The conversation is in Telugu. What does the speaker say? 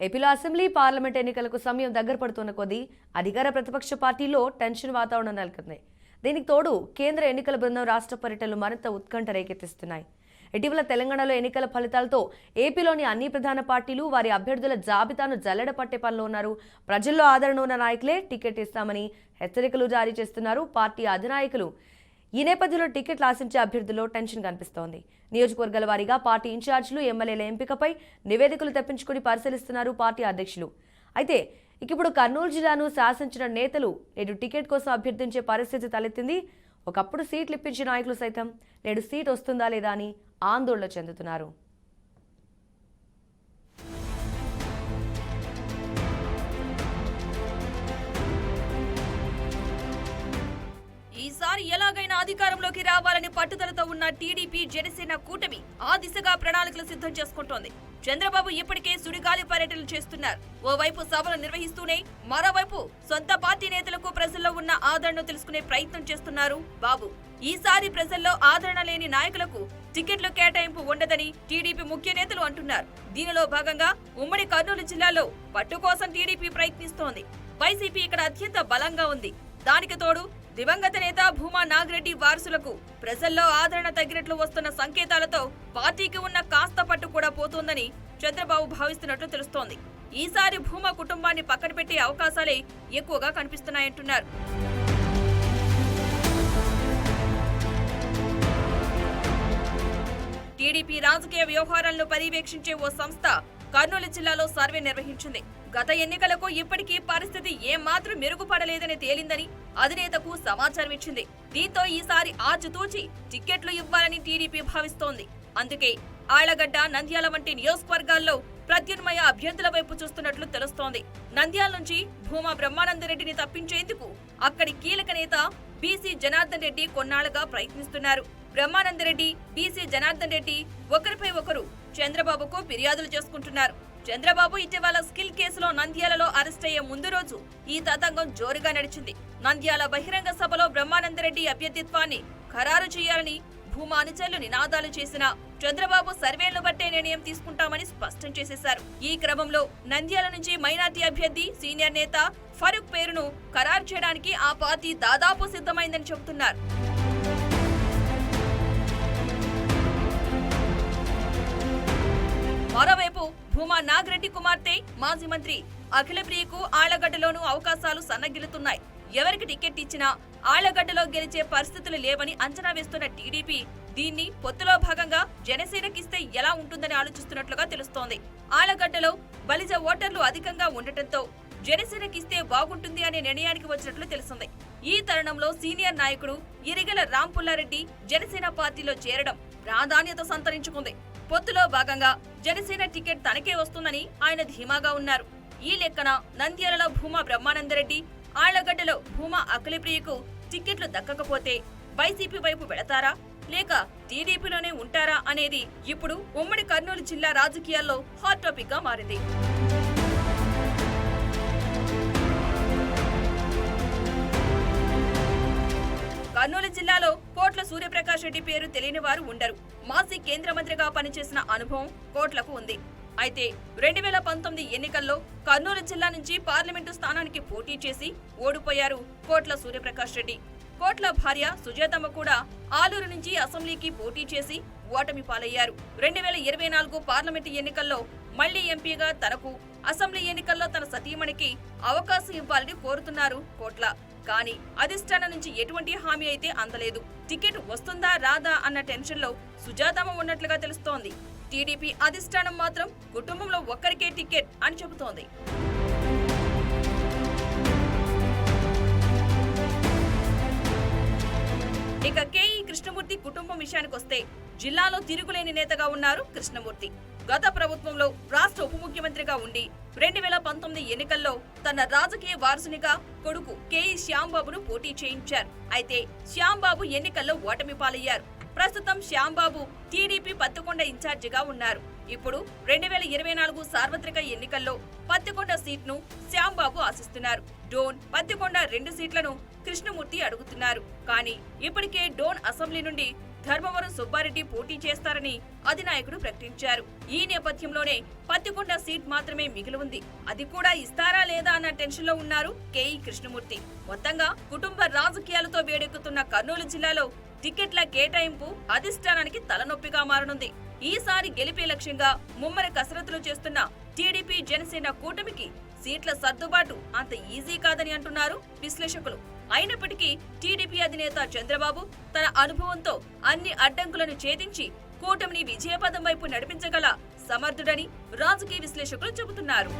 ఏపీలో అసెంబ్లీ పార్లమెంట్ ఎన్నికలకు సమయం దగ్గర పడుతున్న కొద్దీ అధికార ప్రతిపక్ష పార్టీలో టెన్షన్ వాతావరణం నెలకొంది. దీనికి తోడు కేంద్ర ఎన్నికల బృందం రాష్ట్ర పర్యటనలు మరింత ఉత్కంఠ రేకెత్తిస్తున్నాయి. ఇటీవల తెలంగాణలో ఎన్నికల ఫలితాలతో ఏపీలోని అన్ని ప్రధాన పార్టీలు వారి అభ్యర్థుల జాబితాను జల్లెడ పట్టే పనిలో ఉన్నారు. ప్రజల్లో ఆదరణ ఉన్న నాయకులే టికెట్ ఇస్తామని హెచ్చరికలు జారీ చేస్తున్నారు పార్టీ అధినాయకులు. ఈ నేపథ్యంలో టికెట్లు ఆశించే అభ్యర్థుల్లో టెన్షన్ కనిపిస్తోంది. నియోజకవర్గాల వారీగా పార్టీ ఇన్ఛార్జీలు ఎమ్మెల్యేల ఎంపికపై నివేదికలు తెప్పించుకుని పరిశీలిస్తున్నారు పార్టీ అధ్యక్షులు. అయితే ఇప్పుడు కర్నూలు జిల్లాను శాసించిన నేతలు నేడు టికెట్ కోసం అభ్యర్థించే పరిస్థితి తలెత్తింది. ఒకప్పుడు సీట్లు ఇప్పించిన నాయకులు సైతం నేడు సీట్ వస్తుందా లేదా అని ఆందోళన చెందుతున్నారు. ఈసారి ఎలాగైనా అధికారంలోకి రావాలని పట్టుదలతో ఉన్న టీడీపీ జనసేన కూటమి ఆ దిశగా ప్రణాళికలు సిద్ధం చేసుకుంటోంది. చంద్రబాబు ఇప్పటికే సుడిగాలి పర్యటనలు చేస్తున్నారు. ఓవైపు సభలు నిర్వహిస్తూనే మరోవైపు సొంత పార్టీ నేతలకు ప్రజల్లో ఉన్న ఆదరణను తెలుసుకునే ప్రయత్నం చేస్తున్నారు బాబు. ఈసారి ప్రజల్లో ఆదరణ లేని నాయకులకు టికెట్ల కేటాయింపు ఉండదని టీడీపీ ముఖ్య నేతలు అంటున్నారు. దీనిలో భాగంగా ఉమ్మడి కర్నూలు జిల్లాలో పట్టు కోసం టీడీపీ ప్రయత్నిస్తోంది. వైసీపీ ఇక్కడ అత్యంత బలంగా ఉంది. దానికి తోడు దివంగత నేత భూమా నాగిరెడ్డి వారసులకు ప్రజల్లో ఆదరణ తగ్గినట్లు వస్తున్న సంకేతాలతో పార్టీకి ఉన్న కాస్త పట్టు కూడా పోతోందని చంద్రబాబు భావిస్తున్నట్లు తెలుస్తోంది. ఈసారి భూమా కుటుంబాన్ని పక్కన పెట్టే అవకాశాలే ఎక్కువగా కనిపిస్తున్నాయంటున్నారు. టీడీపీ రాజకీయ వ్యవహారాలను పర్యవేక్షించే ఓ సంస్థ కర్నూలు జిల్లాలో సర్వే నిర్వహించింది. గత ఎన్నికలకు ఇప్పటికీ పరిస్థితి ఏమాత్రం మెరుగుపడలేదని తేలిందని అధినేతకు సమాచారం ఇచ్చింది. దీంతో ఈసారి ఆచితూచి టికెట్లు ఇవ్వాలని టీడీపీ భావిస్తోంది. అందుకే ఆళ్లగడ్డ, నంద్యాల వంటి నియోజకవర్గాల్లో ప్రత్యామ్నాయ అభ్యర్థుల వైపు చూస్తున్నట్లు తెలుస్తోంది. నంద్యాల నుంచి భూమా బ్రహ్మానందరెడ్డిని తప్పించేందుకు అక్కడి కీలక నేత బీసీ జనార్దన్ రెడ్డి కొన్నాళ్లుగా ప్రయత్నిస్తున్నారు. బ్రహ్మానందరెడ్డి, బీసీ జనార్దన్ రెడ్డి ఒకరిపై ఒకరు చంద్రబాబుకు ఫిర్యాదులు చేసుకుంటున్నారు. చంద్రబాబు ఇటీవల స్కిల్ కేసులో నంద్యాలలో అరెస్ట్ అయ్యే ముందు రోజు ఈ తతంగం జోరుగా నడిచింది. నంద్యాల బహిరంగ సభలో బ్రహ్మానందరెడ్డి అభ్యర్థిత్వాన్ని ఖరారు చేయాలని భూమా అనుచరులు నినాదాలు చేసినా చంద్రబాబు సర్వేలను బట్టే నిర్ణయం తీసుకుంటామని స్పష్టం చేసేశారు. ఈ క్రమంలో నంద్యాల నుంచి మైనార్టీ అభ్యర్థి సీనియర్ నేత ఫరూక్ పేరును ఖరారు చేయడానికి ఆ పార్టీ దాదాపు సిద్ధమైందని చెబుతున్నారు. మరోవైపు భూమా నాగిరెడ్డి కుమార్తె మాజీ మంత్రి అఖిలప్రియకు ఆళ్లగడ్డలోనూ అవకాశాలు సన్నగిల్లుతున్నాయి. ఎవరికి టికెట్ ఇచ్చినా ఆళ్లగడ్డలో గెలిచే పరిస్థితులు లేవని అంచనా వేస్తున్న టీడీపీ దీన్ని పొత్తులో భాగంగా జనసేనకిస్తే ఎలా ఉంటుందని ఆలోచిస్తున్నట్లుగా తెలుస్తోంది. ఆళ్లగడ్డలో బలిజ ఓటర్లు అధికంగా ఉండటంతో జనసేనకిస్తే బాగుంటుంది అనే నిర్ణయానికి వచ్చినట్లు తెలిసింది. ఈ తరుణంలో సీనియర్ నాయకుడు ఇరిగెల రాంపుల్లారెడ్డి జనసేన పార్టీలో చేరడం ప్రాధాన్యత సంతరించుకుంది. పొత్తులో భాగంగా జనసేన టికెట్ తనకే వస్తుందని ఆయన ధీమాగా ఉన్నారు. ఈ లెక్కన నంద్యాలలో భూమా బ్రహ్మానందరెడ్డి, ఆళ్లగడ్డలో భూమా అఖిలప్రియకు టికెట్లు దక్కకపోతే వైసీపీ వైపు వెళతారా లేక టీడీపీలోనే ఉంటారా అనేది ఇప్పుడు ఉమ్మడి కర్నూలు జిల్లా రాజకీయాల్లో హాట్ టాపిక్ గా మారింది. కర్నూలు జిల్లాలో కోట్ల సూర్యప్రకాష్ రెడ్డి పేరు తెలియని వారు ఉండరు. మాజీ కేంద్ర మంత్రిగా పనిచేసిన అనుభవం కోట్లకు ఉంది. అయితే 2019 ఎన్నికల్లో కర్నూలు జిల్లా నుంచి పార్లమెంటు స్థానానికి పోటీ చేసి ఓడిపోయారు కోట్ల సూర్యప్రకాష్ రెడ్డి. కోట్ల భార్య సుజాతమ్మ కూడా ఆలూరు నుంచి అసెంబ్లీకి పోటీ చేసి ఓటమి పాలయ్యారు. 2024 పార్లమెంటు ఎన్నికల్లో మళ్లీ ఎంపీగా తనకు, అసెంబ్లీ ఎన్నికల్లో తన సతీమణికి అవకాశం ఇవ్వాలని కోరుతున్నారు కోట్ల. కానీ అధిష్టానం నుంచి ఎటువంటి హామీ అయితే అందలేదు. టికెట్ వస్తుందా రాదా అన్న టెన్షన్ లో సుజాతమ్మ ఉన్నట్లుగా తెలుస్తోంది. టీడీపీ అధిష్టానం మాత్రం కుటుంబంలో ఒక్కరికే టికెట్ అని చెబుతోంది. ఇక కేఈ కృష్ణమూర్తి కుటుంబం విషయానికొస్తే జిల్లాలో తిరుగులేని నేతగా ఉన్నారు కృష్ణమూర్తి. గత ప్రభుత్వంలో రాష్ట్ర ఉప ముఖ్యమంత్రిగా ఉండి 2019 ఎన్నికల్లో తన రాజకీయ వారసునిగా కొడుకు కేఈ శ్యాంబాబును పోటీ చేయించారు. అయితే శ్యాంబాబు ఎన్నికల్లో ఓటమి పాలయ్యారు. ప్రస్తుతం శ్యాంబాబు టీడీపీ పత్తికొండ ఇన్ఛార్జిగా ఉన్నారు. ఇప్పుడు 2024 సార్వత్రిక ఎన్నికల్లో పత్తికొండ సీట్ను శ్యాంబాబు ఆశిస్తున్నారు. డోన్, పత్తికొండ 2 సీట్లను కృష్ణమూర్తి అడుగుతున్నారు. కానీ ఇప్పటికే డోన్ అసెంబ్లీ నుండి ధర్మవరం సుబ్బారెడ్డి పోటీ చేస్తారని అధినాయకుడు ప్రకటించారు. ఈ నేపథ్యంలోనే పత్తికొండ సీట్ మాత్రమే మిగిలి ఉంది. అది కూడా ఇస్తారా లేదా అన్న టెన్షన్ లో ఉన్నారు కేఈ కృష్ణమూర్తి. మొత్తంగా కుటుంబ రాజకీయాలతో వేడెక్కుతున్న కర్నూలు జిల్లాలో టికెట్ల కేటాయింపు అధిష్టానానికి తలనొప్పిగా మారనుంది. ఈసారి గెలిపే లక్ష్యంగా ముమ్మర కసరత్తులు చేస్తున్న టీడీపీ జనసేన కూటమికి సీట్ల సర్దుబాటు అంత ఈజీ కాదని అంటున్నారు విశ్లేషకులు. అయినప్పటికీ టీడీపీ అధినేత చంద్రబాబు తన అనుభవంతో అన్ని అడ్డంకులను ఛేదించి కూటమిని విజయపథం వైపు నడిపించగల సమర్థుడని రాజకీయ విశ్లేషకులు చెబుతున్నారు.